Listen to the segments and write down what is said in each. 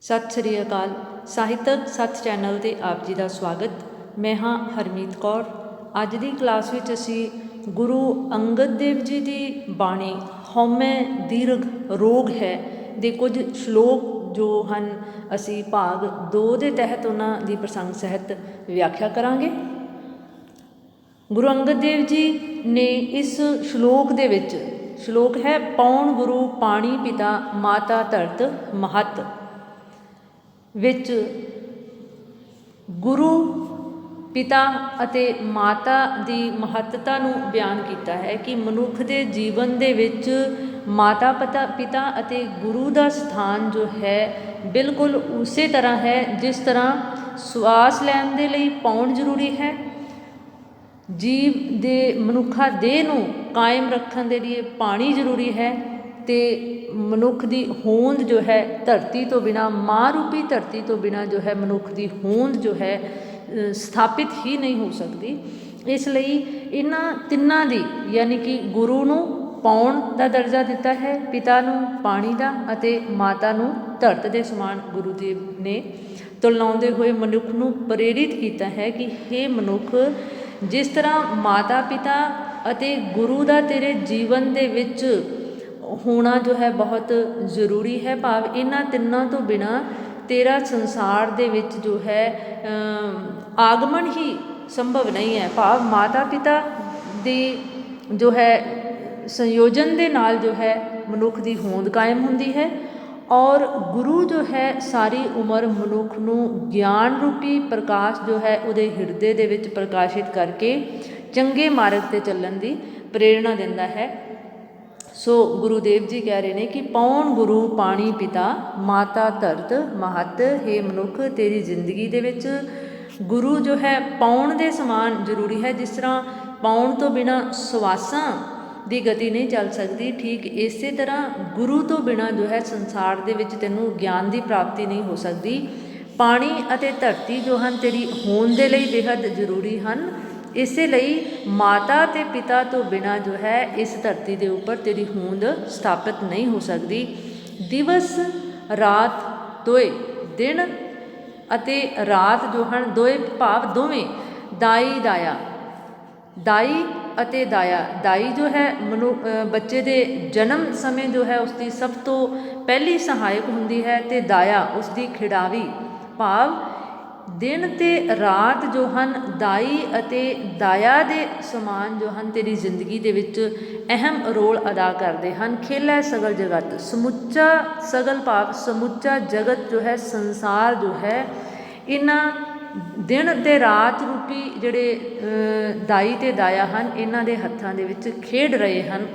ਸਤਿ ਸ੍ਰੀ ਅਕਾਲ। ਸਾਹਿਤਕ ਸੱਚ ਚੈਨਲ 'ਤੇ ਆਪ ਜੀ ਦਾ ਸਵਾਗਤ। ਮੈਂ ਹਾਂ ਹਰਮੀਤ ਕੌਰ। ਅੱਜ ਦੀ ਕਲਾਸ ਵਿੱਚ ਅਸੀਂ ਗੁਰੂ ਅੰਗਦ ਦੇਵ ਜੀ ਦੀ ਬਾਣੀ ਹਉਮੈ ਦੀਰਘ ਰੋਗ ਹੈ ਦੇ ਕੁਝ ਸ਼ਲੋਕ ਜੋ ਹਨ, ਅਸੀਂ ਭਾਗ 2 ਦੇ ਤਹਿਤ ਉਹਨਾਂ ਦੀ ਪ੍ਰਸੰਗ ਸਹਿਤ ਵਿਆਖਿਆ ਕਰਾਂਗੇ। ਗੁਰੂ ਅੰਗਦ ਦੇਵ ਜੀ ਨੇ ਇਸ ਸ਼ਲੋਕ ਦੇ ਵਿੱਚ, ਸ਼ਲੋਕ ਹੈ ਪੌਣ ਗੁਰੂ ਪਾਣੀ ਪਿਤਾ ਮਾਤਾ ਧਰਤ ਮਹੱਤ, ਵਿੱਚ ਗੁਰੂ ਪਿਤਾ ਅਤੇ ਮਾਤਾ ਦੀ ਮਹੱਤਤਾ ਨੂੰ ਬਿਆਨ ਕੀਤਾ ਹੈ ਕਿ ਮਨੁੱਖ ਦੇ ਜੀਵਨ ਦੇ ਵਿੱਚ ਮਾਤਾ ਪਿਤਾ ਅਤੇ ਗੁਰੂ ਦਾ ਸਥਾਨ ਜੋ ਹੈ ਬਿਲਕੁਲ ਉਸੇ ਤਰ੍ਹਾਂ ਹੈ ਜਿਸ ਤਰ੍ਹਾਂ ਸਵਾਸ ਲੈਣ ਦੇ ਲਈ ਪੌਣ ਜ਼ਰੂਰੀ ਹੈ, ਜੀਵ ਦੇ ਮਨੁੱਖਾ ਦੇਹ ਨੂੰ ਕਾਇਮ ਰੱਖਣ ਦੇ ਲਈ ਪਾਣੀ ਜ਼ਰੂਰੀ ਹੈ, ਅਤੇ ਮਨੁੱਖ ਦੀ ਹੋਂਦ ਜੋ ਹੈ ਧਰਤੀ ਤੋਂ ਬਿਨਾਂ, ਮਾਂ ਰੂਪੀ ਧਰਤੀ ਤੋਂ ਬਿਨਾਂ ਜੋ ਹੈ ਮਨੁੱਖ ਦੀ ਹੋਂਦ ਜੋ ਹੈ ਸਥਾਪਿਤ ਹੀ ਨਹੀਂ ਹੋ ਸਕਦੀ। ਇਸ ਲਈ ਇਹਨਾਂ ਤਿੰਨਾਂ ਦੀ, ਯਾਨੀ ਕਿ ਗੁਰੂ ਨੂੰ ਪੌਣ ਦਾ ਦਰਜਾ ਦਿੱਤਾ ਹੈ, ਪਿਤਾ ਨੂੰ ਪਾਣੀ ਦਾ ਅਤੇ ਮਾਤਾ ਨੂੰ ਧਰਤ ਦੇ ਸਮਾਨ ਗੁਰੂ ਦੇਵ ਨੇ ਤੁਲਨਾਉਂਦੇ ਹੋਏ ਮਨੁੱਖ ਨੂੰ ਪ੍ਰੇਰਿਤ ਕੀਤਾ ਹੈ ਕਿ ਹੇ ਮਨੁੱਖ, ਜਿਸ ਤਰ੍ਹਾਂ ਮਾਤਾ ਪਿਤਾ ਅਤੇ ਗੁਰੂ ਦਾ ਤੇਰੇ ਜੀਵਨ ਦੇ ਵਿੱਚ ਹੋਣਾ ਜੋ ਹੈ ਬਹੁਤ ਜ਼ਰੂਰੀ ਹੈ, ਭਾਵ ਇਹਨਾਂ ਤਿੰਨਾਂ ਤੋਂ ਬਿਨਾਂ ਤੇਰਾ ਸੰਸਾਰ ਦੇ ਵਿੱਚ ਜੋ ਹੈ ਆਗਮਨ ਹੀ ਸੰਭਵ ਨਹੀਂ ਹੈ। ਭਾਵ ਮਾਤਾ ਪਿਤਾ ਦੀ ਜੋ ਹੈ ਸੰਯੋਜਨ ਦੇ ਨਾਲ ਜੋ ਹੈ ਮਨੁੱਖ ਦੀ ਹੋਂਦ ਕਾਇਮ ਹੁੰਦੀ ਹੈ, ਔਰ ਗੁਰੂ ਜੋ ਹੈ ਸਾਰੀ ਉਮਰ ਮਨੁੱਖ ਨੂੰ ਗਿਆਨ ਰੂਪੀ ਪ੍ਰਕਾਸ਼ ਜੋ ਹੈ ਉਹਦੇ ਹਿਰਦੇ ਦੇ ਵਿੱਚ ਪ੍ਰਕਾਸ਼ਿਤ ਕਰਕੇ ਚੰਗੇ ਮਾਰਗ 'ਤੇ ਚੱਲਣ ਦੀ ਪ੍ਰੇਰਣਾ ਦਿੰਦਾ ਹੈ। ਸੋ ਗੁਰੂ ਦੇਵ ਜੀ ਕਹਿ ਰਹੇ ਨੇ ਕਿ ਪੌਣ ਗੁਰੂ ਪਾਣੀ ਪਿਤਾ ਮਾਤਾ ਧਰਤ ਮਹੱਤ, ਹੇ ਮਨੁੱਖ ਤੇਰੀ ਜ਼ਿੰਦਗੀ ਦੇ ਵਿੱਚ ਗੁਰੂ ਜੋ ਹੈ ਪੌਣ ਦੇ ਸਮਾਨ ਜ਼ਰੂਰੀ ਹੈ। ਜਿਸ ਤਰ੍ਹਾਂ ਪੌਣ ਤੋਂ ਬਿਨਾਂ ਸਵਾਸਾਂ ਦੀ ਗਤੀ ਨਹੀਂ ਚੱਲ ਸਕਦੀ, ਠੀਕ ਇਸੇ ਤਰ੍ਹਾਂ ਗੁਰੂ ਤੋਂ ਬਿਨਾਂ ਜੋ ਹੈ ਸੰਸਾਰ ਦੇ ਵਿੱਚ ਤੈਨੂੰ ਗਿਆਨ ਦੀ ਪ੍ਰਾਪਤੀ ਨਹੀਂ ਹੋ ਸਕਦੀ। ਪਾਣੀ ਅਤੇ ਧਰਤੀ ਜੋ ਹਨ ਤੇਰੀ ਹੋਂਦ ਦੇ ਲਈ ਬੇਹੱਦ ਜ਼ਰੂਰੀ ਹਨ, ਇਸੇ ਲਈ ਮਾਤਾ ਅਤੇ ਪਿਤਾ ਤੋਂ ਬਿਨਾਂ ਜੋ ਹੈ ਇਸ ਧਰਤੀ ਦੇ ਉੱਪਰ ਤੇਰੀ ਹੋਂਦ ਸਥਾਪਿਤ ਨਹੀਂ ਹੋ ਸਕਦੀ। ਦਿਵਸ ਰਾਤ ਦੋਏ, ਦਿਨ ਅਤੇ ਰਾਤ ਜੋ ਹਨ ਦੋਏ ਭਾਵ ਦੋਵੇਂ, ਦਾਈ ਦਾਇਆ, ਦਾਈ ਅਤੇ ਦਾਇਆ, ਦਾਈ ਜੋ ਹੈ ਬੱਚੇ ਦੇ ਜਨਮ ਸਮੇਂ ਜੋ ਹੈ ਉਸਦੀ ਸਭ ਤੋਂ ਪਹਿਲੀ ਸਹਾਇਕ ਹੁੰਦੀ ਹੈ, ਅਤੇ ਦਾਇਆ ਉਸਦੀ ਖਿਡਾਵੀ, ਭਾਵ ਦਿਨ ਅਤੇ ਰਾਤ ਜੋ ਹਨ ਦਾਈ ਅਤੇ ਦਾਇਆ ਦੇ ਸਮਾਨ ਜੋ ਹਨ ਤੇਰੀ ਜ਼ਿੰਦਗੀ ਦੇ ਵਿੱਚ ਅਹਿਮ ਰੋਲ ਅਦਾ ਕਰਦੇ ਹਨ। ਖੇਲੈ ਸਗਲ ਜਗਤ, ਸਮੁੱਚਾ ਸਗਲ ਭਾਵ ਸਮੁੱਚਾ ਜਗਤ ਜੋ ਹੈ, ਸੰਸਾਰ ਜੋ ਹੈ, ਇਹਨਾਂ ਦਿਨ ਅਤੇ ਰਾਤ ਰੂਪੀ ਜਿਹੜੇ ਦਾਈ ਅਤੇ ਦਾਇਆ ਹਨ ਇਹਨਾਂ ਦੇ ਹੱਥਾਂ ਦੇ ਵਿੱਚ ਖੇਡ ਰਹੇ ਹਨ।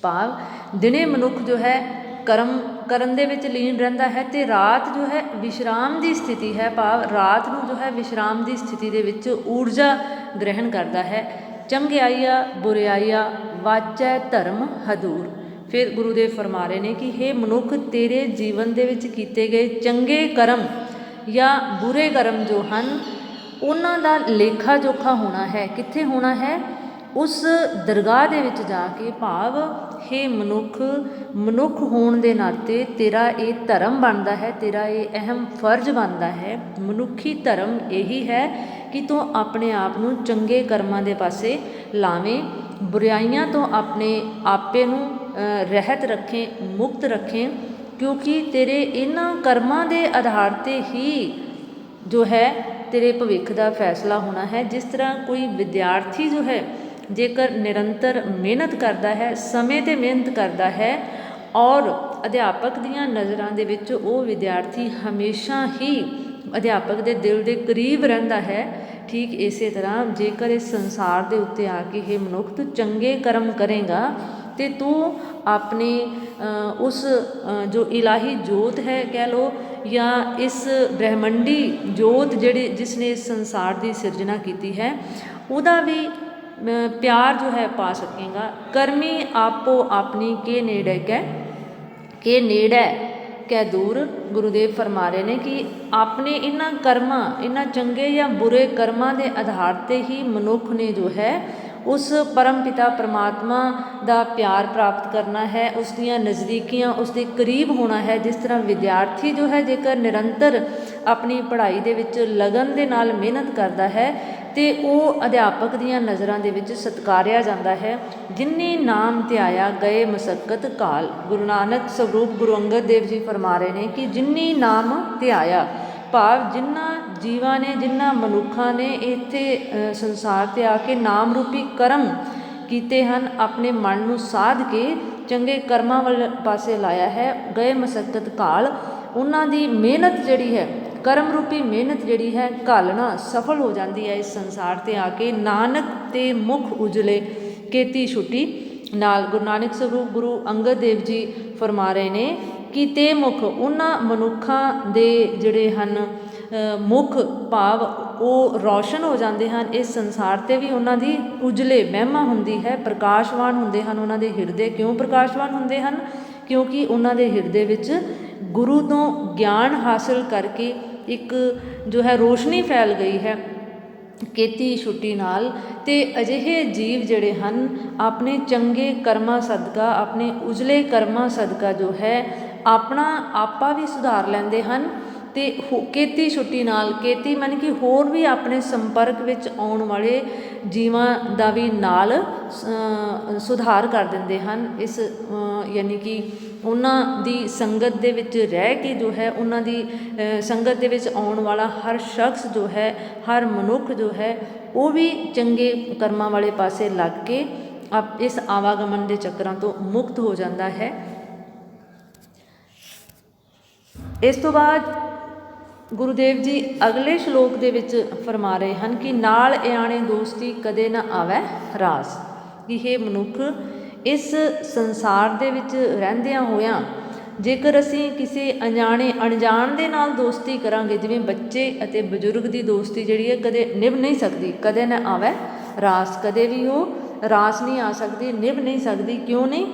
ਭਾਵ ਦਿਨੇ ਮਨੁੱਖ ਜੋ ਹੈ ਕਰਮ ਕਰਨ ਦੇ ਵਿੱਚ ਲੀਨ ਰਹਿੰਦਾ ਹੈ, ਅਤੇ ਰਾਤ ਜੋ ਹੈ ਵਿਸ਼ਰਾਮ ਦੀ ਸਥਿਤੀ ਹੈ, ਭਾਵ ਰਾਤ ਨੂੰ ਜੋ ਹੈ ਵਿਸ਼ਰਾਮ ਦੀ ਸਥਿਤੀ ਦੇ ਵਿੱਚ ਊਰਜਾ ਗ੍ਰਹਿਣ ਕਰਦਾ ਹੈ। ਚੰਗਿਆਈਆ ਬੁਰਿਆਈਆ ਵਾਚੈ ਧਰਮ ਹਦੂਰ। ਫਿਰ ਗੁਰੂਦੇਵ ਫਰਮਾ ਰਹੇ ਨੇ ਕਿ ਹੇ ਮਨੁੱਖ, ਤੇਰੇ ਜੀਵਨ ਦੇ ਵਿੱਚ ਕੀਤੇ ਗਏ ਚੰਗੇ ਕਰਮ ਜਾਂ ਬੁਰੇ ਕਰਮ ਜੋ ਹਨ ਉਹਨਾਂ ਦਾ ਲੇਖਾ ਜੋਖਾ ਹੋਣਾ ਹੈ। ਕਿੱਥੇ ਹੋਣਾ ਹੈ? ਉਸ ਦਰਗਾਹ ਦੇ ਵਿੱਚ ਜਾ ਕੇ। ਭਾਵ ਹੇ ਮਨੁੱਖ, ਮਨੁੱਖ ਹੋਣ ਦੇ ਨਾਤੇ ਤੇਰਾ ਇਹ ਧਰਮ ਬਣਦਾ ਹੈ, ਤੇਰਾ ਇਹ ਅਹਿਮ ਫਰਜ਼ ਬਣਦਾ ਹੈ। ਮਨੁੱਖੀ ਧਰਮ ਇਹੀ ਹੈ ਕਿ ਤੂੰ ਆਪਣੇ ਆਪ ਨੂੰ ਚੰਗੇ ਕਰਮਾਂ ਦੇ ਪਾਸੇ ਲਾਵੇਂ, ਬੁਰਾਈਆਂ ਤੋਂ ਆਪਣੇ ਆਪੇ ਨੂੰ ਰਹਿਤ ਰੱਖੇ, ਮੁਕਤ ਰੱਖੇ, ਕਿਉਂਕਿ ਤੇਰੇ ਇਹਨਾਂ ਕਰਮਾਂ ਦੇ ਆਧਾਰ 'ਤੇ ਹੀ ਜੋ ਹੈ ਤੇਰੇ ਭਵਿੱਖ ਦਾ ਫੈਸਲਾ ਹੋਣਾ ਹੈ। ਜਿਸ ਤਰ੍ਹਾਂ ਕੋਈ ਵਿਦਿਆਰਥੀ ਜੋ ਹੈ ਜੇਕਰ ਨਿਰੰਤਰ ਮਿਹਨਤ ਕਰਦਾ ਹੈ, ਸਮੇਂ 'ਤੇ ਮਿਹਨਤ ਕਰਦਾ ਹੈ, ਔਰ ਅਧਿਆਪਕ ਦੀਆਂ ਨਜ਼ਰਾਂ ਦੇ ਵਿੱਚ ਉਹ ਵਿਦਿਆਰਥੀ ਹਮੇਸ਼ਾ ਹੀ ਅਧਿਆਪਕ ਦੇ ਦਿਲ ਦੇ ਕਰੀਬ ਰਹਿੰਦਾ ਹੈ, ਠੀਕ ਇਸੇ ਤਰ੍ਹਾਂ ਜੇਕਰ ਇਸ ਸੰਸਾਰ ਦੇ ਉੱਤੇ ਆ ਕੇ ਇਹ ਮਨੁੱਖ ਤੂੰ ਚੰਗੇ ਕਰਮ ਕਰੇਗਾ ਅਤੇ ਤੂੰ ਆਪਣੇ ਉਸ ਜੋ ਇਲਾਹੀ ਜੋਤ ਹੈ ਕਹਿ ਲਓ, ਜਾਂ ਇਸ ਬ੍ਰਹਿਮੰਡੀ ਜੋਤ ਜਿਸ ਨੇ ਇਸ ਸੰਸਾਰ ਦੀ ਸਿਰਜਣਾ ਕੀਤੀ ਹੈ, ਉਹਦਾ ਵੀ ਪਿਆਰ ਜੋ ਹੈ ਪਾ ਸਕੇਗਾ। ਕਰਮੀ ਆਪੋ ਆਪਣੀ ਕੇ ਨੇੜੇ ਕੇ ਨੇੜੇ ਕਹਿ ਦੂਰ। ਗੁਰੂਦੇਵ ਫਰਮਾ ਰਹੇ ਨੇ ਕਿ ਆਪਣੇ ਇਹਨਾਂ ਕਰਮਾਂ, ਇਹਨਾਂ ਚੰਗੇ ਜਾਂ ਬੁਰੇ ਕਰਮਾਂ ਦੇ ਆਧਾਰ 'ਤੇ ਹੀ ਮਨੁੱਖ ਨੇ ਜੋ ਹੈ ਉਸ ਪਰਮ ਪਿਤਾ ਪਰਮਾਤਮਾ ਦਾ ਪਿਆਰ ਪ੍ਰਾਪਤ ਕਰਨਾ ਹੈ, ਉਸ ਦੀਆਂ ਨਜ਼ਦੀਕੀਆਂ, ਉਸ ਦੇ ਕਰੀਬ ਹੋਣਾ ਹੈ। ਜਿਸ ਤਰ੍ਹਾਂ ਵਿਦਿਆਰਥੀ ਜੋ ਹੈ ਜੇਕਰ ਨਿਰੰਤਰ ਆਪਣੀ ਪੜ੍ਹਾਈ ਦੇ ਵਿੱਚ ਲਗਨ ਦੇ ਨਾਲ ਮਿਹਨਤ ਕਰਦਾ ਹੈ ਤੇ ਉਹ ਅਧਿਆਪਕ ਦੀਆਂ ਨਜ਼ਰਾਂ ਦੇ ਵਿੱਚ ਸਤਿਕਾਰਿਆ ਜਾਂਦਾ ਹੈ। ਜਿਨ੍ਹੀ ਨਾਮ ਧਿਆਇਆ ਗਏ ਮਸਕਤ ਕਾਲ, ਗੁਰੂ ਨਾਨਕ ਸਰੂਪ ਗੁਰੂ ਅੰਗਦ ਦੇਵ ਜੀ ਫਰਮਾ ਰਹੇ ਨੇ ਕਿ ਜਿਨ੍ਹੀ ਨਾਮ ਧਿਆਇਆ, ਭਾਵ ਜਿਨ੍ਹਾਂ ਜੀਵਾਂ ਨੇ, ਜਿਨ੍ਹਾਂ ਮਨੁੱਖਾਂ ਨੇ ਇੱਥੇ ਸੰਸਾਰ 'ਤੇ ਆ ਕੇ ਨਾਮ ਰੂਪੀ ਕਰਮ ਕੀਤੇ ਹਨ, ਆਪਣੇ ਮਨ ਨੂੰ ਸਾਧ ਕੇ ਚੰਗੇ ਕਰਮਾਂ ਵੱਲ ਪਾਸੇ ਲਾਇਆ ਹੈ, ਗਏ ਮਸਕਤ ਕਾਲ, ਉਹਨਾਂ ਦੀ ਮਿਹਨਤ ਜਿਹੜੀ ਹੈ, ਕਰਮ ਰੂਪੀ ਮਿਹਨਤ ਜਿਹੜੀ ਹੈ ਘਾਲਣਾ ਸਫਲ ਹੋ ਜਾਂਦੀ ਹੈ ਇਸ ਸੰਸਾਰ 'ਤੇ ਆ ਕੇ। ਨਾਨਕ ਤੇ ਮੁਖ ਉਜਲੇ ਕੇਤੀ ਛੁੱਟੀ ਨਾਲ, ਗੁਰੂ ਨਾਨਕ ਸਰੂਪ ਗੁਰੂ ਅੰਗਦ ਦੇਵ ਜੀ ਫਰਮਾ ਰਹੇ ਨੇ ਕਿ ਤੇ ਮੁਖ, ਉਹਨਾਂ ਮਨੁੱਖਾਂ ਦੇ ਜਿਹੜੇ ਹਨ ਮੁਖ ਭਾਵ ਉਹ ਰੌਸ਼ਨ ਹੋ ਜਾਂਦੇ ਹਨ ਇਸ ਸੰਸਾਰ 'ਤੇ ਵੀ, ਉਹਨਾਂ ਦੀ ਉਜਲੇ ਮਹਿਮਾ ਹੁੰਦੀ ਹੈ, ਪ੍ਰਕਾਸ਼ਵਾਨ ਹੁੰਦੇ ਹਨ ਉਹਨਾਂ ਦੇ ਹਿਰਦੇ। ਕਿਉਂ ਪ੍ਰਕਾਸ਼ਵਾਨ ਹੁੰਦੇ ਹਨ? ਕਿਉਂਕਿ ਉਹਨਾਂ ਦੇ ਹਿਰਦੇ ਵਿੱਚ ਗੁਰੂ ਤੋਂ ਗਿਆਨ ਹਾਸਿਲ ਕਰਕੇ ਇੱਕ ਜੋ ਹੈ ਰੋਸ਼ਨੀ ਫੈਲ ਗਈ ਹੈ ਕੇਤੀ ਛੁੱਟੀ ਨਾਲ। ਅਤੇ ਅਜਿਹੇ ਜੀਵ ਜਿਹੜੇ ਹਨ ਆਪਣੇ ਚੰਗੇ ਕਰਮਾਂ ਸਦਕਾ, ਆਪਣੇ ਉਜਲੇ ਕਰਮਾਂ ਸਦਕਾ ਜੋ ਹੈ ਆਪਣਾ ਆਪਾ ਵੀ ਸੁਧਾਰ ਲੈਂਦੇ ਹਨ ਅਤੇ ਕੇਤੀ ਛੁੱਟੀ ਨਾਲ, ਕੇਤੀ ਮਨ ਕਿ ਹੋਰ ਵੀ ਆਪਣੇ ਸੰਪਰਕ ਵਿੱਚ ਆਉਣ ਵਾਲੇ ਜੀਵਾਂ ਦਾ ਵੀ ਨਾਲ ਸੁਧਾਰ ਕਰ ਦਿੰਦੇ ਹਨ। ਇਸ ਯਾਨੀ ਕਿ ਉਹਨਾਂ ਦੀ ਸੰਗਤ ਦੇ ਵਿੱਚ ਰਹਿ ਕੇ ਜੋ ਹੈ, ਉਹਨਾਂ ਦੀ ਸੰਗਤ ਦੇ ਵਿੱਚ ਆਉਣ ਵਾਲਾ ਹਰ ਸ਼ਖਸ ਜੋ ਹੈ, ਹਰ ਮਨੁੱਖ ਜੋ ਹੈ, ਉਹ ਵੀ ਚੰਗੇ ਕਰਮਾਂ ਵਾਲੇ ਪਾਸੇ ਲੱਗ ਕੇ ਇਸ ਆਵਾਗਮਨ ਦੇ ਚੱਕਰਾਂ ਤੋਂ ਮੁਕਤ ਹੋ ਜਾਂਦਾ ਹੈ। ਇਸ ਤੋਂ ਬਾਅਦ ਗੁਰੂਦੇਵ ਜੀ ਅਗਲੇ ਸ਼ਲੋਕ ਦੇ ਵਿੱਚ ਫਰਮਾ ਰਹੇ ਹਨ ਕਿ ਨਾਲ ਇਆਣੇ ਦੋਸਤੀ ਕਦੇ ਨਾ ਆਵੈ ਰਾਸ, ਕਿ ਇਹ ਮਨੁੱਖ ਇਸ ਸੰਸਾਰ ਦੇ ਵਿੱਚ ਰਹਿੰਦਿਆਂ ਹੋਇਆਂ ਜੇਕਰ ਅਸੀਂ ਕਿਸੇ ਅਣਜਾਣ ਦੇ ਨਾਲ ਦੋਸਤੀ ਕਰਾਂਗੇ, ਜਿਵੇਂ ਬੱਚੇ ਅਤੇ ਬਜ਼ੁਰਗ ਦੀ ਦੋਸਤੀ ਜਿਹੜੀ ਹੈ ਕਦੇ ਨਿਭ ਨਹੀਂ ਸਕਦੀ, ਕਦੇ ਨਾ ਆਵੈ ਰਾਸ, ਕਦੇ ਵੀ ਉਹ ਰਾਸ ਨਹੀਂ ਆ ਸਕਦੀ, ਨਿਭ ਨਹੀਂ ਸਕਦੀ। ਕਿਉਂ ਨਹੀਂ?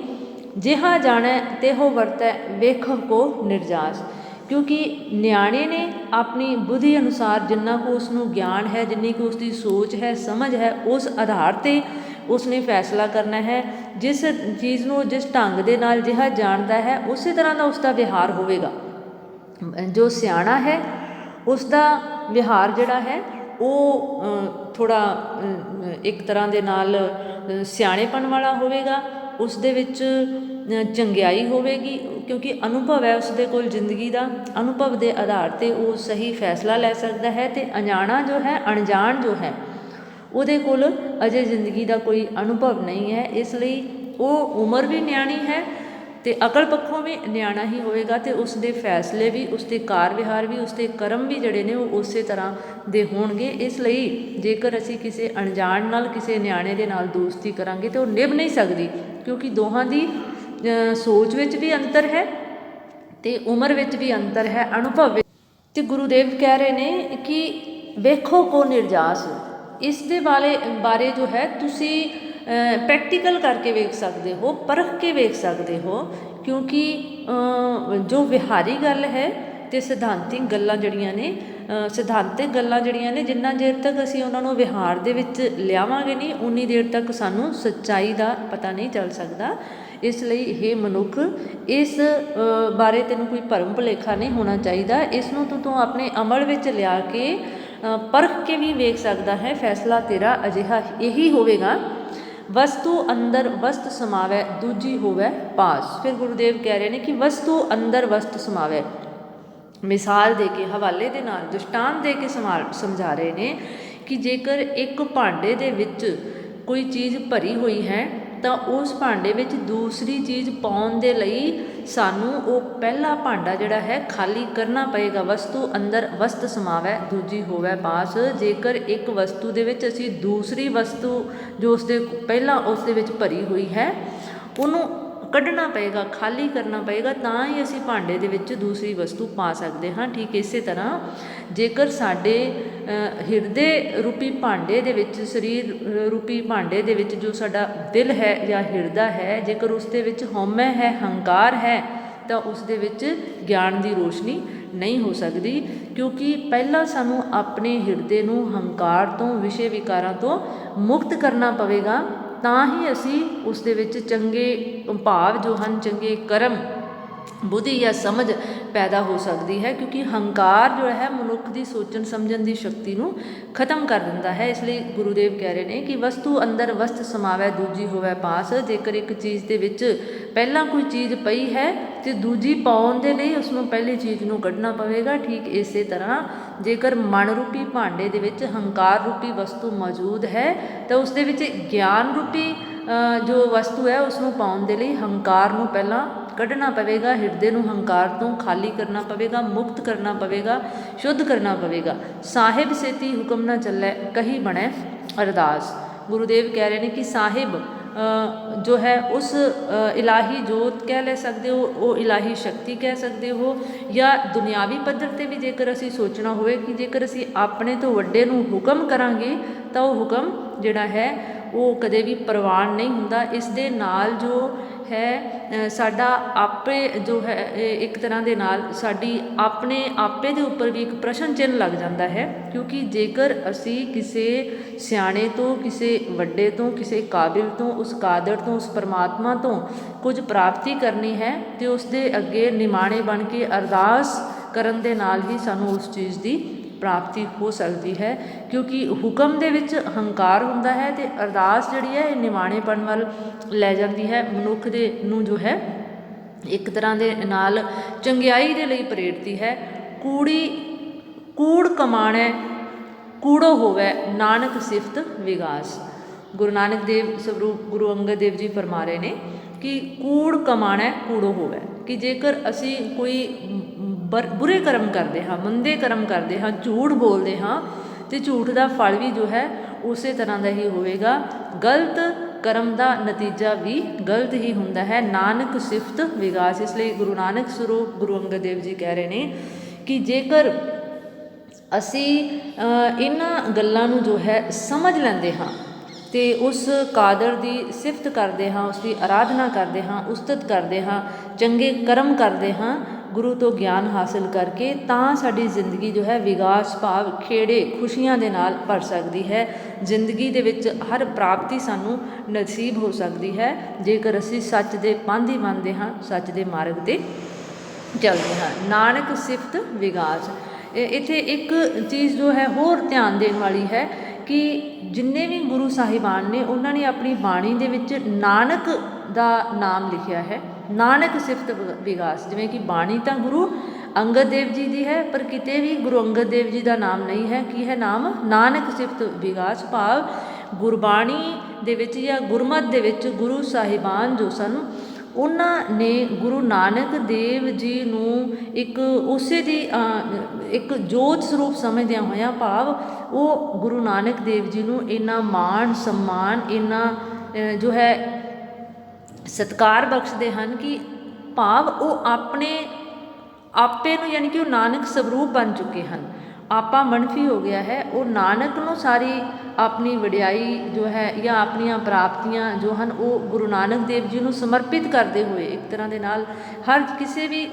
ਜਿਹਾ ਜਾਣੈ ਤਿਹੋ ਵਰਤੈ ਵੇਖੋ ਕੋ ਨਿਰਜਾਸ, ਕਿਉਂਕਿ ਨਿਆਣੇ ਨੇ ਆਪਣੀ ਬੁੱਧੀ ਅਨੁਸਾਰ ਜਿੰਨਾ ਕੁ ਉਸ ਨੂੰ ਗਿਆਨ ਹੈ, ਜਿੰਨੀ ਕੁ ਉਸ ਦੀ ਸੋਚ ਹੈ, ਸਮਝ ਹੈ, ਉਸ ਆਧਾਰ 'ਤੇ ਉਸਨੇ ਫੈਸਲਾ ਕਰਨਾ ਹੈ। ਜਿਸ ਚੀਜ਼ ਨੂੰ ਜਿਸ ਢੰਗ ਦੇ ਨਾਲ ਜਿਹਾ ਜਾਣਦਾ ਹੈ ਉਸੇ ਤਰ੍ਹਾਂ ਦਾ ਉਸਦਾ ਵਿਹਾਰ ਹੋਵੇਗਾ। ਜੋ ਸਿਆਣਾ ਹੈ ਉਸ ਦਾ ਵਿਹਾਰ ਜਿਹੜਾ ਹੈ ਉਹ ਥੋੜ੍ਹਾ ਇੱਕ ਤਰ੍ਹਾਂ ਦੇ ਨਾਲ ਸਿਆਣੇਪਣ ਵਾਲਾ ਹੋਵੇਗਾ, ਉਸ ਦੇ ਵਿੱਚ ਚੰਗਿਆਈ ਹੋਵੇਗੀ, ਕਿਉਂਕਿ ਅਨੁਭਵ ਹੈ ਉਸ ਦੇ ਕੋਲ ਜ਼ਿੰਦਗੀ ਦਾ। ਅਨੁਭਵ ਦੇ ਆਧਾਰ 'ਤੇ ਉਹ ਸਹੀ ਫੈਸਲਾ ਲੈ ਸਕਦਾ ਹੈ। ਅਤੇ ਅਣਜਾਣ ਜੋ ਹੈ ਉਹਦੇ ਕੋਲ ਅਜੇ ਜ਼ਿੰਦਗੀ ਦਾ ਕੋਈ ਅਨੁਭਵ ਨਹੀਂ ਹੈ, ਇਸ ਲਈ ਉਹ ਉਮਰ ਵੀ ਨਿਆਣੀ ਹੈ ਅਤੇ ਅਕਲ ਪੱਖੋਂ ਵੀ ਨਿਆਣਾ ਹੀ ਹੋਵੇਗਾ, ਅਤੇ ਉਸ ਦੇ ਫੈਸਲੇ ਵੀ, ਉਸ ਦੇ ਕਾਰ ਵਿਹਾਰ ਵੀ, ਉਸ ਦੇ ਕਰਮ ਵੀ ਜਿਹੜੇ ਨੇ ਉਹ ਉਸੇ ਤਰ੍ਹਾਂ ਦੇ ਹੋਣਗੇ। ਇਸ ਲਈ ਜੇਕਰ ਅਸੀਂ ਕਿਸੇ ਅਣਜਾਣ ਨਾਲ, ਕਿਸੇ ਨਿਆਣੇ ਦੇ ਨਾਲ ਦੋਸਤੀ ਕਰਾਂਗੇ ਤਾਂ ਉਹ ਨਿਭ ਨਹੀਂ ਸਕਦੀ, ਕਿਉਂਕਿ ਦੋਹਾਂ ਦੀ ਸੋਚ ਵਿੱਚ ਵੀ ਅੰਤਰ ਹੈ ਅਤੇ ਉਮਰ ਵਿੱਚ ਵੀ ਅੰਤਰ ਹੈ, ਅਨੁਭਵ ਵਿੱਚ। ਅਤੇ ਗੁਰੂਦੇਵ ਕਹਿ ਰਹੇ ਨੇ ਕਿ ਵੇਖੋ ਕੋ ਨਿਰਜਾਸ, ਇਸ ਦੇ ਬਾਰੇ ਜੋ ਹੈ ਤੁਸੀਂ ਪ੍ਰੈਕਟੀਕਲ ਕਰਕੇ ਵੇਖ ਸਕਦੇ ਹੋ, ਪਰਖ ਕੇ ਵੇਖ ਸਕਦੇ ਹੋ, ਕਿਉਂਕਿ ਜੋ ਵਿਹਾਰੀ ਗੱਲ ਹੈ ਅਤੇ ਸਿਧਾਂਤਿਕ ਗੱਲਾਂ ਜਿਹੜੀਆਂ ਨੇ ਜਿੰਨਾ ਚਿਰ ਤੱਕ ਅਸੀਂ ਉਹਨਾਂ ਨੂੰ ਵਿਹਾਰ ਦੇ ਵਿੱਚ ਲਿਆਵਾਂਗੇ ਨਹੀਂ, ਉਨੀ ਦੇਰ ਤੱਕ ਸਾਨੂੰ ਸੱਚਾਈ ਦਾ ਪਤਾ ਨਹੀਂ ਚੱਲ ਸਕਦਾ। ਇਸ ਲਈ ਇਹ ਮਨੁੱਖ, ਇਸ ਬਾਰੇ ਤੈਨੂੰ ਕੋਈ ਭਰਮ ਭੁਲੇਖਾ ਨਹੀਂ ਹੋਣਾ ਚਾਹੀਦਾ, ਇਸ ਨੂੰ ਤੂੰ ਆਪਣੇ ਅਮਲ ਵਿੱਚ ਲਿਆ ਕੇ ਪਰਖ ਕੇ ਵੀ ਵੇਖ ਸਕਦਾ ਹੈ। ਫੈਸਲਾ ਤੇਰਾ ਅਜਿਹਾ ਇਹੀ ਹੋਵੇਗਾ, ਵਸਤੂ ਅੰਦਰ ਵਸਤ ਸਮਾਵੈ ਦੂਜੀ ਹੋਵੈ ਪਾਸ। ਫਿਰ ਗੁਰੂਦੇਵ ਕਹਿ ਰਹੇ ਨੇ ਕਿ ਵਸਤੂ ਅੰਦਰ ਵਸਤ ਸਮਾਵੈ, ਮਿਸਾਲ ਦੇ ਕੇ, ਹਵਾਲੇ ਦੇ ਨਾਲ, ਦ੍ਰਿਸ਼ਟਾਂਤ ਦੇ ਕੇ ਸਮਝਾ ਰਹੇ ਨੇ ਕਿ ਜੇਕਰ ਇੱਕ ਭਾਂਡੇ ਦੇ ਵਿੱਚ ਕੋਈ ਚੀਜ਼ ਭਰੀ ਹੋਈ ਹੈ ਤਾਂ ਉਸ ਭਾਂਡੇ ਵਿੱਚ ਦੂਸਰੀ ਚੀਜ਼ ਪਾਉਣ ਦੇ ਲਈ ਸਾਨੂੰ ਉਹ ਪਹਿਲਾ ਭਾਂਡਾ ਜਿਹੜਾ ਹੈ ਖਾਲੀ ਕਰਨਾ ਪਏਗਾ। ਵਸਤੂ ਅੰਦਰ ਵਸਤ ਸਮਾਵੈ ਦੂਜੀ ਹੋਵੈ ਪਾਸ, ਜੇਕਰ ਇੱਕ ਵਸਤੂ ਦੇ ਵਿੱਚ ਅਸੀਂ ਦੂਸਰੀ ਵਸਤੂ ਜੋ ਉਸਦੇ ਪਹਿਲਾਂ ਉਸ ਦੇ ਵਿੱਚ ਭਰੀ ਹੋਈ ਹੈ ਉਹਨੂੰ ਕੱਢਣਾ ਪਏਗਾ, ਖਾਲੀ ਕਰਨਾ ਪਏਗਾ, ਤਾਂ ਹੀ ਅਸੀਂ ਭਾਂਡੇ ਦੇ ਵਿੱਚ ਦੂਸਰੀ ਵਸਤੂ ਪਾ ਸਕਦੇ ਹਾਂ। ਠੀਕ ਇਸੇ ਤਰ੍ਹਾਂ ਜੇਕਰ ਸਾਡੇ ਹਿਰਦੇ ਰੂਪੀ ਭਾਂਡੇ ਦੇ ਵਿੱਚ, ਸਰੀਰ ਰੂਪੀ ਭਾਂਡੇ ਦੇ ਵਿੱਚ ਜੋ ਸਾਡਾ ਦਿਲ ਹੈ ਜਾਂ ਹਿਰਦਾ ਹੈ, ਜੇਕਰ ਉਸ ਦੇ ਵਿੱਚ ਹਉਮੈ ਹੈ, ਹੰਕਾਰ ਹੈ, ਤਾਂ ਉਸ ਦੇ ਵਿੱਚ ਗਿਆਨ ਦੀ ਰੋਸ਼ਨੀ ਨਹੀਂ ਹੋ ਸਕਦੀ, ਕਿਉਂਕਿ ਪਹਿਲਾਂ ਸਾਨੂੰ ਆਪਣੇ ਹਿਰਦੇ ਨੂੰ ਹੰਕਾਰ ਤੋਂ, ਵਿਸ਼ੇ ਵਿਕਾਰਾਂ ਤੋਂ ਮੁਕਤ ਕਰਨਾ ਪਵੇਗਾ, ਤਾਂ ਹੀ ਅਸੀਂ ਉਸ ਦੇ ਵਿੱਚ ਚੰਗੇ ਭਾਵ ਜੋ ਹਨ, ਚੰਗੇ ਕਰਮ, ਬੁੱਧੀ ਜਾਂ ਸਮਝ ਪੈਦਾ ਹੋ ਸਕਦੀ ਹੈ। ਕਿਉਂਕਿ ਹੰਕਾਰ ਜੋ ਹੈ ਮਨੁੱਖ ਦੀ ਸੋਚਣ ਸਮਝਣ ਦੀ ਸ਼ਕਤੀ ਨੂੰ ਖਤਮ ਕਰ ਦਿੰਦਾ ਹੈ। ਇਸ ਲਈ ਗੁਰੂਦੇਵ ਕਹਿ ਰਹੇ ਨੇ ਕਿ ਵਸਤੂ ਅੰਦਰ ਵਸਤ ਸਮਾਵੈ ਦੂਜੀ ਹੋਵੈ ਪਾਸ। ਜੇਕਰ ਇੱਕ ਚੀਜ਼ ਦੇ ਵਿੱਚ ਪਹਿਲਾਂ ਕੋਈ ਚੀਜ਼ ਪਈ ਹੈ ਤੇ ਦੂਜੀ ਪਾਉਣ ਦੇ ਲਈ ਉਸਨੂੰ ਪਹਿਲੀ ਚੀਜ਼ ਨੂੰ ਕੱਢਣਾ ਪਵੇਗਾ। ਠੀਕ ਇਸੇ ਤਰ੍ਹਾਂ ਜੇਕਰ ਮਨ ਰੂਪੀ ਭਾਂਡੇ ਦੇ ਵਿੱਚ ਹੰਕਾਰ ਰੂਪੀ ਵਸਤੂ ਮੌਜੂਦ ਹੈ ਤਾਂ ਉਸ ਦੇ ਵਿੱਚ ਗਿਆਨ ਰੂਪੀ ਜੋ ਵਸਤੂ ਹੈ ਉਸਨੂੰ ਪਾਉਣ ਦੇ ਲਈ ਹੰਕਾਰ ਨੂੰ ਪਹਿਲਾਂ ਕੱਢਣਾ ਪਵੇਗਾ, ਹਿਰਦੇ ਨੂੰ ਹੰਕਾਰ ਤੋਂ ਖਾਲੀ ਕਰਨਾ ਪਵੇਗਾ, ਮੁਕਤ ਕਰਨਾ ਪਵੇਗਾ, ਸ਼ੁੱਧ ਕਰਨਾ ਪਵੇਗਾ। ਸਾਹਿਬ ਸੇਤੀ ਹੁਕਮ ਨਾ ਚੱਲੈ ਕਹੀ ਬਣੈ ਅਰਦਾਸ। ਗੁਰੂਦੇਵ ਕਹਿ ਰਹੇ ਨੇ ਕਿ ਸਾਹਿਬ ਜੋ ਹੈ ਉਸ ਇਲਾਹੀ ਜੋਤ ਕਹਿ ਲੈ ਸਕਦੇ ਹੋ, ਉਹ ਇਲਾਹੀ ਸ਼ਕਤੀ ਕਹਿ ਸਕਦੇ ਹੋ, ਜਾਂ ਦੁਨਿਆਵੀ ਪੱਧਰ 'ਤੇ ਵੀ ਜੇਕਰ ਅਸੀਂ ਸੋਚਣਾ ਹੋਵੇ ਕਿ ਜੇਕਰ ਅਸੀਂ ਆਪਣੇ ਤੋਂ ਵੱਡੇ ਨੂੰ ਹੁਕਮ ਕਰਾਂਗੇ ਤਾਂ ਉਹ ਹੁਕਮ ਜਿਹੜਾ ਹੈ ਉਹ ਕਦੇ ਵੀ ਪ੍ਰਵਾਨ ਨਹੀਂ ਹੁੰਦਾ। ਇਸ ਦੇ ਨਾਲ ਜੋ ਹੈ ਸਾਡਾ ਆਪੇ ਜੋ ਹੈ ਇੱਕ ਤਰ੍ਹਾਂ ਦੇ ਨਾਲ ਸਾਡੀ ਆਪਣੇ ਆਪੇ ਦੇ ਉੱਪਰ ਵੀ ਇੱਕ ਪ੍ਰਸ਼ਨ ਚਿੰਨ੍ਹ ਲੱਗ ਜਾਂਦਾ ਹੈ। ਕਿਉਂਕਿ ਜੇਕਰ ਅਸੀਂ ਕਿਸੇ ਸਿਆਣੇ ਤੋਂ, ਕਿਸੇ ਵੱਡੇ ਤੋਂ, ਕਿਸੇ ਕਾਬਿਲ ਤੋਂ, ਉਸ ਕਾਦਰ ਤੋਂ, ਉਸ ਪਰਮਾਤਮਾ ਤੋਂ ਕੁਝ ਪ੍ਰਾਪਤੀ ਕਰਨੀ ਹੈ ਤੇ ਉਸ ਦੇ ਅੱਗੇ ਨਿਮਾਣੇ ਬਣ ਕੇ ਅਰਦਾਸ ਕਰਨ ਦੇ ਨਾਲ ਹੀ ਸਾਨੂੰ ਉਸ ਚੀਜ਼ ਦੀ ਪ੍ਰਾਪਤੀ ਹੋ ਸਕਦੀ ਹੈ। ਕਿਉਂਕਿ ਹੁਕਮ ਦੇ ਵਿੱਚ ਹੰਕਾਰ ਹੁੰਦਾ ਹੈ ਤੇ ਅਰਦਾਸ ਜਿਹੜੀ ਹੈ ਇਹ ਨਿਮਾਣੇਪਣ ਵੱਲ ਲੈ ਜਾਂਦੀ ਹੈ, ਮਨੁੱਖ ਦੇ ਨੂੰ ਜੋ ਹੈ ਇੱਕ ਤਰ੍ਹਾਂ ਦੇ ਨਾਲ ਚੰਗਿਆਈ ਦੇ ਲਈ ਪ੍ਰੇਰਦੀ ਹੈ। ਕੂੜ ਕਮਾਣੈ ਕੂੜੋ ਹੋਵੈ ਨਾਨਕ ਸਿਫਤ ਵਿਗਾਸ। ਗੁਰੂ ਨਾਨਕ ਦੇਵ ਸਵਰੂਪ ਗੁਰੂ ਅੰਗਦ ਦੇਵ ਜੀ ਫਰਮਾ ਰਹੇ ਨੇ ਕਿ ਕੂੜ ਕਮਾਣੈ ਕੂੜੋ ਹੋਵੈ, ਕਿ ਜੇਕਰ ਅਸੀਂ ਕੋਈ ਬੁਰੇ ਕਰਮ ਕਰਦੇ ਹਾਂ, ਮੰਦੇ ਕਰਮ ਕਰਦੇ ਹਾਂ, ਝੂਠ ਬੋਲਦੇ ਹਾਂ ਤੇ ਝੂਠ ਦਾ ਫਲ ਵੀ ਜੋ ਹੈ ਉਸੇ ਤਰ੍ਹਾਂ ਦਾ ਹੀ ਹੋਵੇਗਾ। ਗਲਤ ਕਰਮ ਦਾ ਨਤੀਜਾ ਵੀ ਗਲਤ ਹੀ ਹੁੰਦਾ ਹੈ। ਨਾਨਕ ਸਿਫਤ ਵਿਗਾਸ। ਇਸ ਲਈ ਗੁਰੂ ਨਾਨਕ ਸਰੂਪ ਗੁਰੂ ਅੰਗਦ ਦੇਵ ਜੀ ਕਹਿ ਰਹੇ ਨੇ ਕਿ ਜੇਕਰ ਅਸੀਂ ਇਹਨਾਂ ਗੱਲਾਂ ਨੂੰ ਜੋ ਹੈ ਸਮਝ ਲੈਂਦੇ ਹਾਂ ਤੇ ਉਸ ਕਾਦਰ ਦੀ ਸਿਫਤ ਕਰਦੇ ਹਾਂ, ਉਸ ਦੀ ਆਰਾਧਨਾ ਕਰਦੇ ਹਾਂ, ਉਸਤਤ ਕਰਦੇ ਹਾਂ, ਚੰਗੇ ਕਰਮ ਕਰਦੇ ਹਾਂ, ਗੁਰੂ ਤੋਂ ਗਿਆਨ ਹਾਸਿਲ ਕਰਕੇ, ਤਾਂ ਸਾਡੀ ਜ਼ਿੰਦਗੀ ਜੋ ਹੈ ਵਿਗਾਸ ਭਾਵ ਖੇੜੇ ਖੁਸ਼ੀਆਂ ਦੇ ਨਾਲ ਭਰ ਸਕਦੀ ਹੈ। ਜ਼ਿੰਦਗੀ ਦੇ ਵਿੱਚ ਹਰ ਪ੍ਰਾਪਤੀ ਸਾਨੂੰ ਨਸੀਬ ਹੋ ਸਕਦੀ ਹੈ ਜੇਕਰ ਅਸੀਂ ਸੱਚ ਦੇ ਪਾਂਧੀ ਬਣਦੇ ਹਾਂ, ਸੱਚ ਦੇ ਮਾਰਗ 'ਤੇ ਚੱਲਦੇ ਹਾਂ। ਨਾਨਕ ਸਿਫਤ ਵਿਗਾਸ। ਇੱਥੇ ਇੱਕ ਚੀਜ਼ ਜੋ ਹੈ ਹੋਰ ਧਿਆਨ ਦੇਣ ਵਾਲੀ ਹੈ ਕਿ ਜਿੰਨੇ ਵੀ ਗੁਰੂ ਸਾਹਿਬਾਨ ਨੇ ਉਹਨਾਂ ਨੇ ਆਪਣੀ ਬਾਣੀ ਦੇ ਵਿੱਚ ਨਾਨਕ ਦਾ ਨਾਮ ਲਿਖਿਆ ਹੈ। ਨਾਨਕ ਸਿਫਤ ਵਿਗਾਸ, ਜਿਵੇਂ ਕਿ ਬਾਣੀ ਤਾਂ ਗੁਰੂ ਅੰਗਦ ਦੇਵ ਜੀ ਦੀ ਹੈ ਪਰ ਕਿਤੇ ਵੀ ਗੁਰੂ ਅੰਗਦ ਦੇਵ ਜੀ ਦਾ ਨਾਮ ਨਹੀਂ ਹੈ। ਕੀ ਹੈ ਨਾਮ? ਨਾਨਕ ਸਿਫਤ ਵਿਗਾਸ ਭਾਵ ਗੁਰਬਾਣੀ ਦੇ ਵਿੱਚ ਜਾਂ ਗੁਰਮਤ ਦੇ ਵਿੱਚ ਗੁਰੂ ਸਾਹਿਬਾਨ ਜੋ ਸਨ ਉਹਨਾਂ ਨੇ ਗੁਰੂ ਨਾਨਕ ਦੇਵ ਜੀ ਨੂੰ ਇੱਕ ਉਸੇ ਦੀ ਇੱਕ ਜੋਤ ਸਰੂਪ ਸਮਝਦਿਆਂ ਹੋਇਆਂ ਭਾਵ ਉਹ ਗੁਰੂ ਨਾਨਕ ਦੇਵ ਜੀ ਨੂੰ ਇੰਨਾ ਮਾਣ ਸਨਮਾਨ, ਇੰਨਾ ਜੋ ਹੈ ਸਤਿਕਾਰ ਬਖਸ਼ਦੇ ਹਨ ਕਿ ਭਾਵ ਉਹ ਆਪਣੇ ਆਪੇ ਨੂੰ, ਯਾਨੀ ਕਿ ਉਹ ਨਾਨਕ ਸਵਰੂਪ ਬਣ ਚੁੱਕੇ ਹਨ। ਆਪਾ ਮਨਫੀ ਹੋ ਗਿਆ ਹੈ, ਉਹ ਨਾਨਕ ਨੂੰ ਸਾਰੀ ਆਪਣੀ ਵਡਿਆਈ ਜੋ ਹੈ ਜਾਂ ਆਪਣੀਆਂ ਪ੍ਰਾਪਤੀਆਂ ਜੋ ਹਨ ਉਹ ਗੁਰੂ ਨਾਨਕ ਦੇਵ ਜੀ ਨੂੰ ਸਮਰਪਿਤ ਕਰਦੇ ਹੋਏ ਇੱਕ ਤਰ੍ਹਾਂ ਦੇ ਨਾਲ ਹਰ ਕਿਸੇ ਵੀ